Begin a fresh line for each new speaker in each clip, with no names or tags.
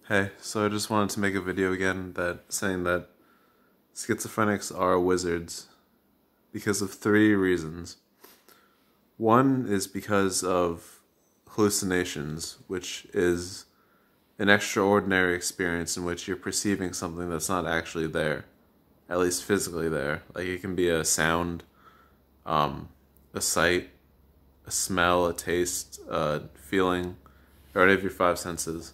Hey, so I just wanted to make a video again saying that schizophrenics are wizards because of three reasons. One is because of hallucinations, which is an extraordinary experience in which you're perceiving something that's not actually there, at least physically there. Like it can be a sound, a sight, a smell, a taste, a feeling, or any of your five senses.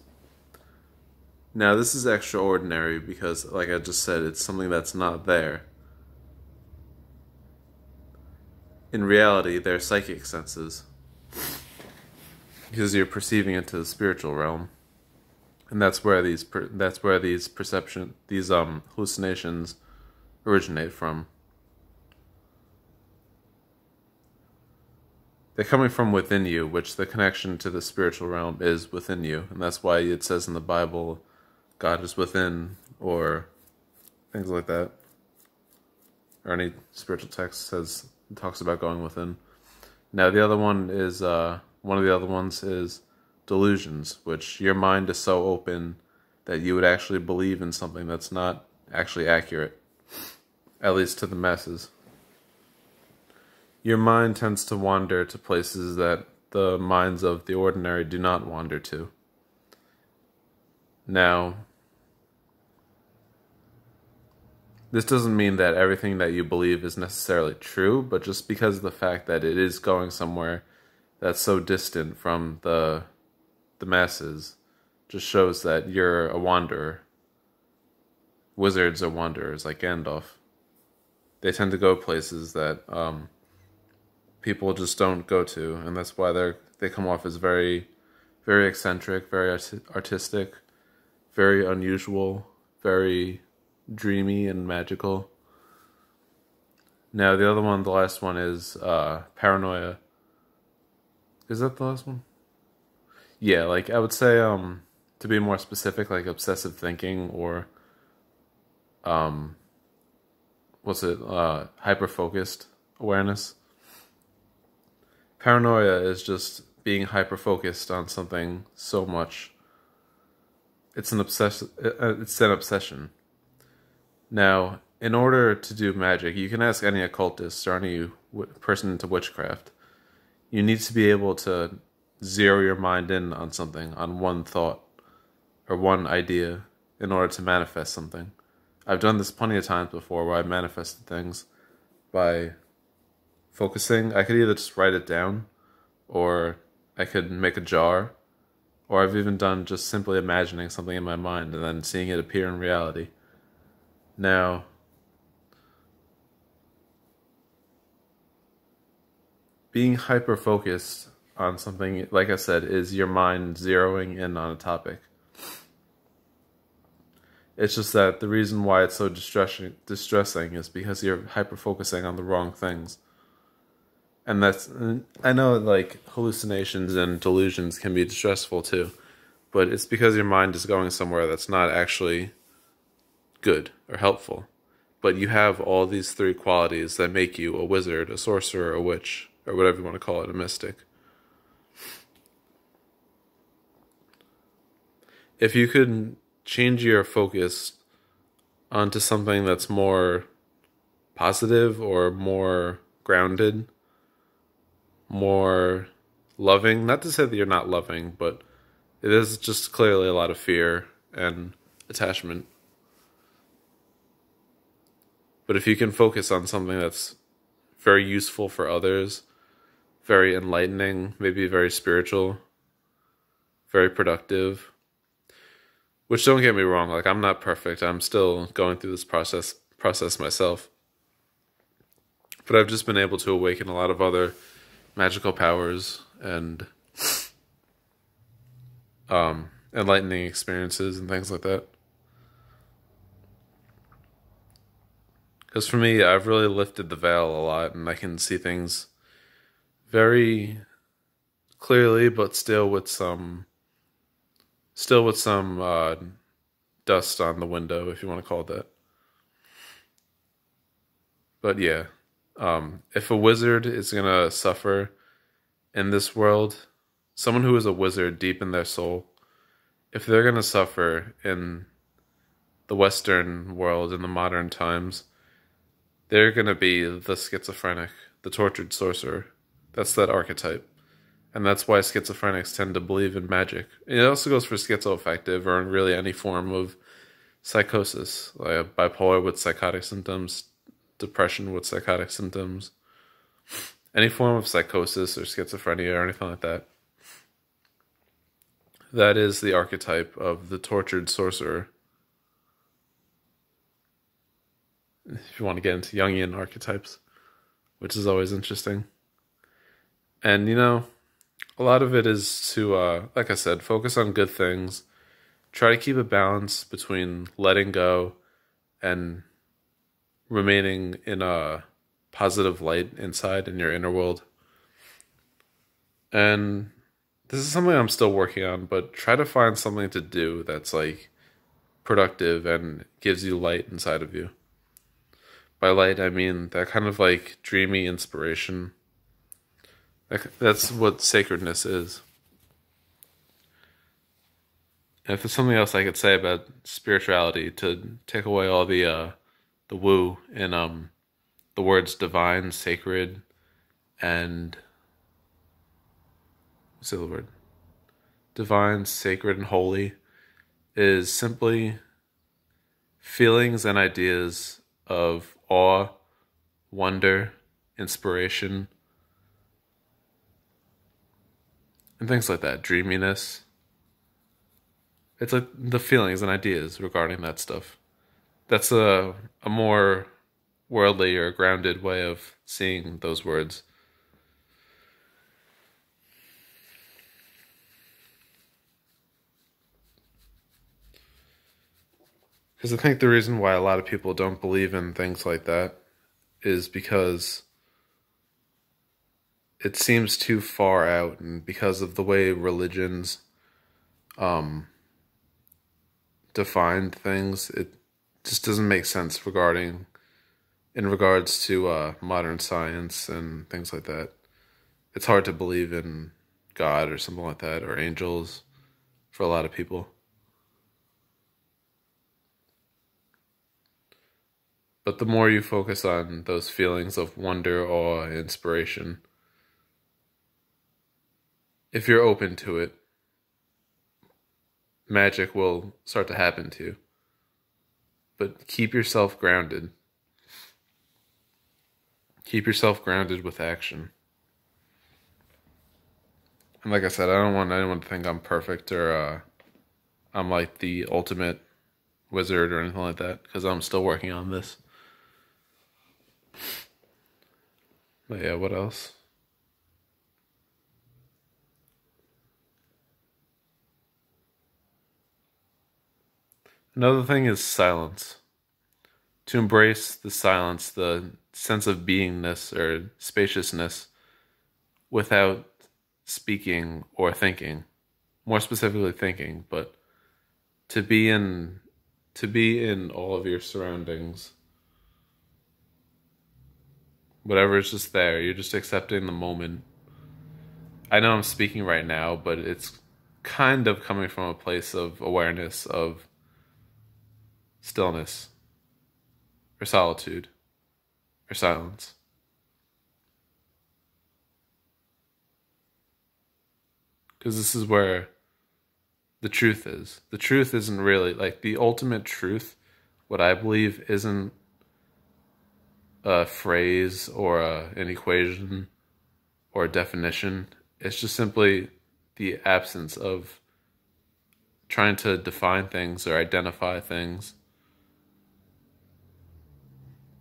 Now, this is extraordinary because, like I just said, it's something that's not there. In reality, they're psychic senses because you're perceiving into the spiritual realm, and that's where these hallucinations originate from. They're coming from within you, which the connection to the spiritual realm is within you, and that's why it says in the Bible, God is within, or things like that. Or any spiritual text talks about going within. Now the other one is one of the other ones is delusions, which your mind is so open that you would actually believe in something that's not actually accurate, at least to the masses. Your mind tends to wander to places that the minds of the ordinary do not wander to. Now, this doesn't mean that everything that you believe is necessarily true, but just because of the fact that it is going somewhere that's so distant from the masses, just shows that you're a wanderer. Wizards are wanderers, like Gandalf. They tend to go places that people just don't go to, and that's why they come off as very, very eccentric, very artistic, very unusual, very dreamy and magical. Now the other one, the last one is Paranoia. Is that the last one? Yeah, like I would say to be more specific, like obsessive thinking or hyper focused awareness. Paranoia is just being hyper focused on something so much. It's an obsession. Now, in order to do magic, you can ask any occultist or any person into witchcraft. You need to be able to zero your mind in on something, on one thought or one idea, in order to manifest something. I've done this plenty of times before where I manifested things by focusing. I could either just write it down, or I could make a jar, or I've even done just simply imagining something in my mind and then seeing it appear in reality. Now, being hyper-focused on something, like I said, is your mind zeroing in on a topic. It's just that the reason why it's so distressing is because you're hyper-focusing on the wrong things. And I know like hallucinations and delusions can be distressful too, but it's because your mind is going somewhere that's not actually good or helpful. But you have all these three qualities that make you a wizard, a sorcerer, a witch, or whatever you want to call it, a mystic. If you could change your focus onto something that's more positive or more grounded, more loving, not to say that you're not loving, but it is just clearly a lot of fear and attachment. But if you can focus on something that's very useful for others, very enlightening, maybe very spiritual, very productive, which, don't get me wrong, like I'm not perfect. I'm still going through this process myself. But I've just been able to awaken a lot of other magical powers and enlightening experiences and things like that. Because for me, I've really lifted the veil a lot, and I can see things very clearly, but still with some dust on the window, if you want to call it that. But yeah, if a wizard is gonna suffer in this world, someone who is a wizard deep in their soul if they're going to suffer in the Western world in the modern times, they're going to be the schizophrenic, the tortured sorcerer. That's that archetype. And that's why schizophrenics tend to believe in magic. It also goes for schizoaffective or in really any form of psychosis, like bipolar with psychotic symptoms, depression with psychotic symptoms, any form of psychosis or schizophrenia or anything like that. That is the archetype of the tortured sorcerer. If you want to get into Jungian archetypes, which is always interesting. And, you know, a lot of it is to, like I said, focus on good things. Try to keep a balance between letting go and remaining in a positive light inside in your inner world. And this is something I'm still working on, but try to find something to do that's like productive and gives you light inside of you. By light, I mean that kind of like dreamy inspiration. That's what sacredness is. And if there's something else I could say about spirituality to take away all the woo in the words divine, sacred, and what's the other word? Divine, sacred, and holy is simply feelings and ideas of awe, wonder, inspiration, and things like that. Dreaminess. It's like the feelings and ideas regarding that stuff. That's a more worldly or grounded way of seeing those words. Because I think the reason why a lot of people don't believe in things like that is because it seems too far out, and because of the way religions define things, it just doesn't make sense in regards to modern science and things like that. It's hard to believe in God or something like that, or angels, for a lot of people. But the more you focus on those feelings of wonder, awe, inspiration, if you're open to it, magic will start to happen to you. But keep yourself grounded. Keep yourself grounded with action. And like I said, I don't want anyone to think I'm perfect or I'm like the ultimate wizard or anything like that, because I'm still working on this. But yeah, what else? Another thing is silence. To embrace the silence, the sense of beingness or spaciousness without speaking or thinking. More specifically thinking, but to be in all of your surroundings. Whatever is just there, you're just accepting the moment. I know I'm speaking right now, but it's kind of coming from a place of awareness of stillness or solitude or silence. Because this is where the truth is. The truth isn't really, like, the ultimate truth, what I believe, isn't a phrase or an equation or a definition. It's just simply the absence of trying to define things or identify things.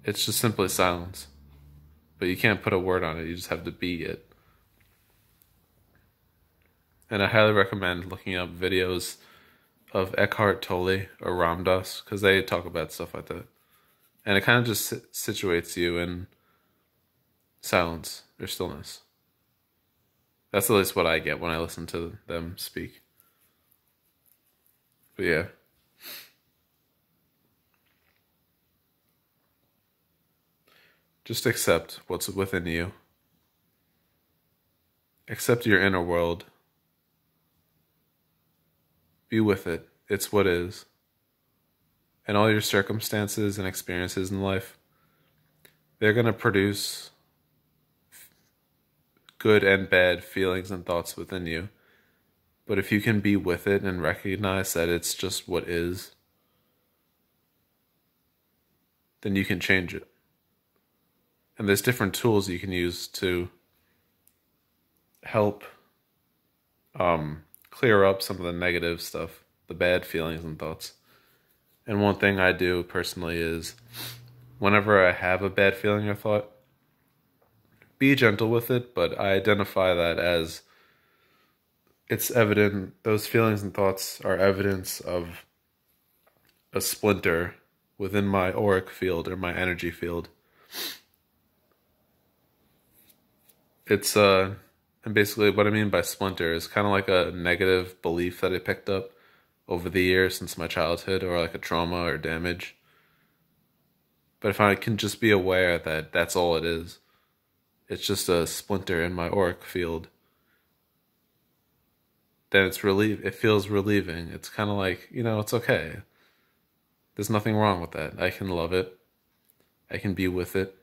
It's just simply silence. But you can't put a word on it, you just have to be it. And I highly recommend looking up videos of Eckhart Tolle or Ram Dass, because they talk about stuff like that. And it kind of just situates you in silence or stillness. That's at least what I get when I listen to them speak. But yeah. Just accept what's within you. Accept your inner world. Be with it. It's what is. And all your circumstances and experiences in life, they're going to produce good and bad feelings and thoughts within you. But if you can be with it and recognize that it's just what is, then you can change it. And there's different tools you can use to help clear up some of the negative stuff, the bad feelings and thoughts. And one thing I do personally is, whenever I have a bad feeling or thought, be gentle with it, but I identify that as it's evident, those feelings and thoughts are evidence of a splinter within my auric field or my energy field. It's, and basically what I mean by splinter is kind of like a negative belief that I picked up over the years since my childhood, or like a trauma or damage. But if I can just be aware that that's all it is, it's just a splinter in my auric field, then it feels relieving. It's kind of like, it's okay. There's nothing wrong with that. I can love it. I can be with it.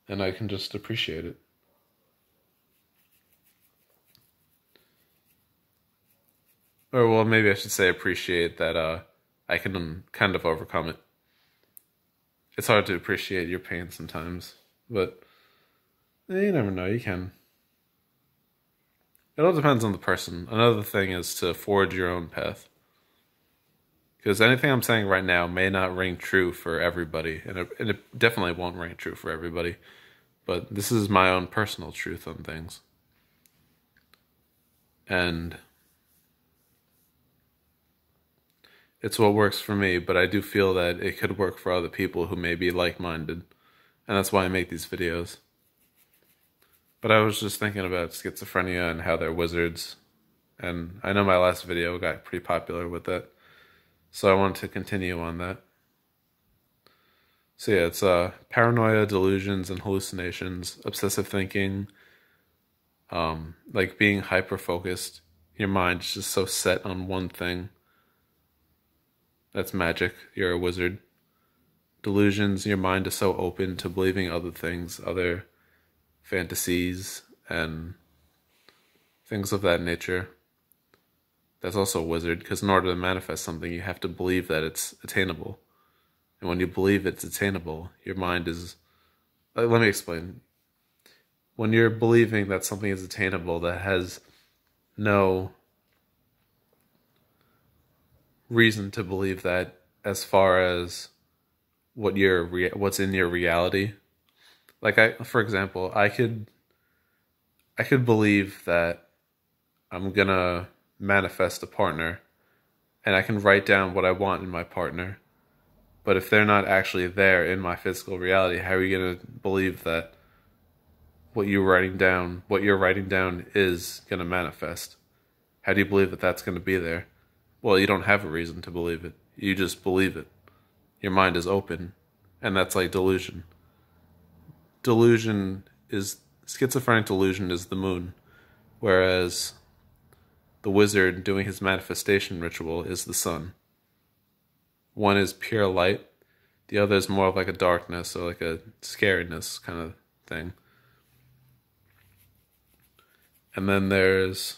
And I can just appreciate it. Or, well, maybe I should say appreciate that I can kind of overcome it. It's hard to appreciate your pain sometimes, but you never know, you can. It all depends on the person. Another thing is to forge your own path. Because anything I'm saying right now may not ring true for everybody, and it definitely won't ring true for everybody, but this is my own personal truth on things. And it's what works for me, but I do feel that it could work for other people who may be like-minded. And that's why I make these videos. But I was just thinking about schizophrenia and how they're wizards. And I know my last video got pretty popular with that. So I wanted to continue on that. So yeah, it's paranoia, delusions, and hallucinations, obsessive thinking, like being hyper-focused. Your mind's just so set on one thing. That's magic. You're a wizard. Delusions, your mind is so open to believing other things, other fantasies, and things of that nature. That's also a wizard, because in order to manifest something, you have to believe that it's attainable. And when you believe it's attainable, your mind is... let me explain. When you're believing that something is attainable, that has no reason to believe that as far as what's in your reality. Like for example, I could believe that I'm gonna manifest a partner, and I can write down what I want in my partner. But if they're not actually there in my physical reality, how are you gonna believe that what you're writing down is gonna manifest? How do you believe that that's gonna be there? Well, you don't have a reason to believe it. You just believe it. Your mind is open. And that's like delusion. Schizophrenic delusion is the moon. Whereas the wizard doing his manifestation ritual is the sun. One is pure light. The other is more of like a darkness, or like a scariness kind of thing. And then there's...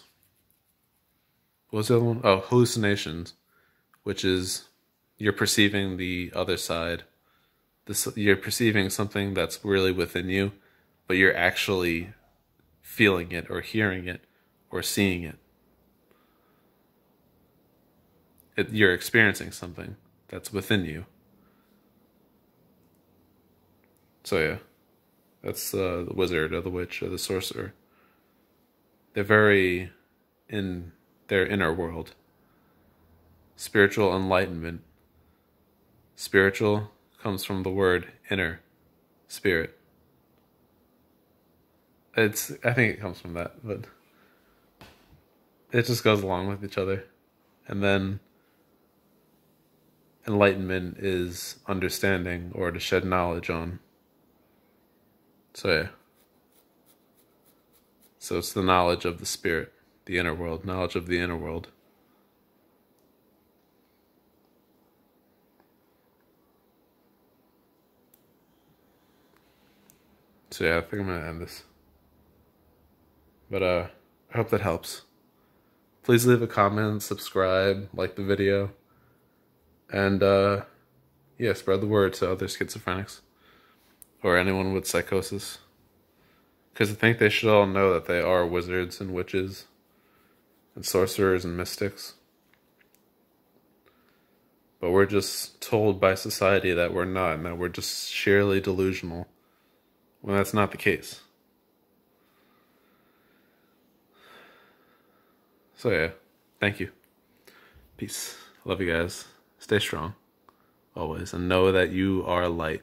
what's the other one? Oh, hallucinations, which is you're perceiving the other side. You're perceiving something that's really within you, but you're actually feeling it or hearing it or seeing it. You're experiencing something that's within you. So yeah, that's the wizard or the witch or the sorcerer. They're very in their inner world. Spiritual enlightenment. Spiritual comes from the word inner, spirit. I think it comes from that, but it just goes along with each other. And then enlightenment is understanding, or to shed knowledge on. So yeah. So it's the knowledge of the spirit. the inner world, knowledge of the inner world. So yeah, I think I'm gonna end this. But I hope that helps. Please leave a comment, subscribe, like the video, and yeah, spread the word to other schizophrenics or anyone with psychosis. Because I think they should all know that they are wizards and witches and sorcerers and mystics. But we're just told by society that we're not, and that we're just sheerly delusional, when that's not the case. So yeah, thank you. Peace. Love you guys. Stay strong, always, and know that you are light.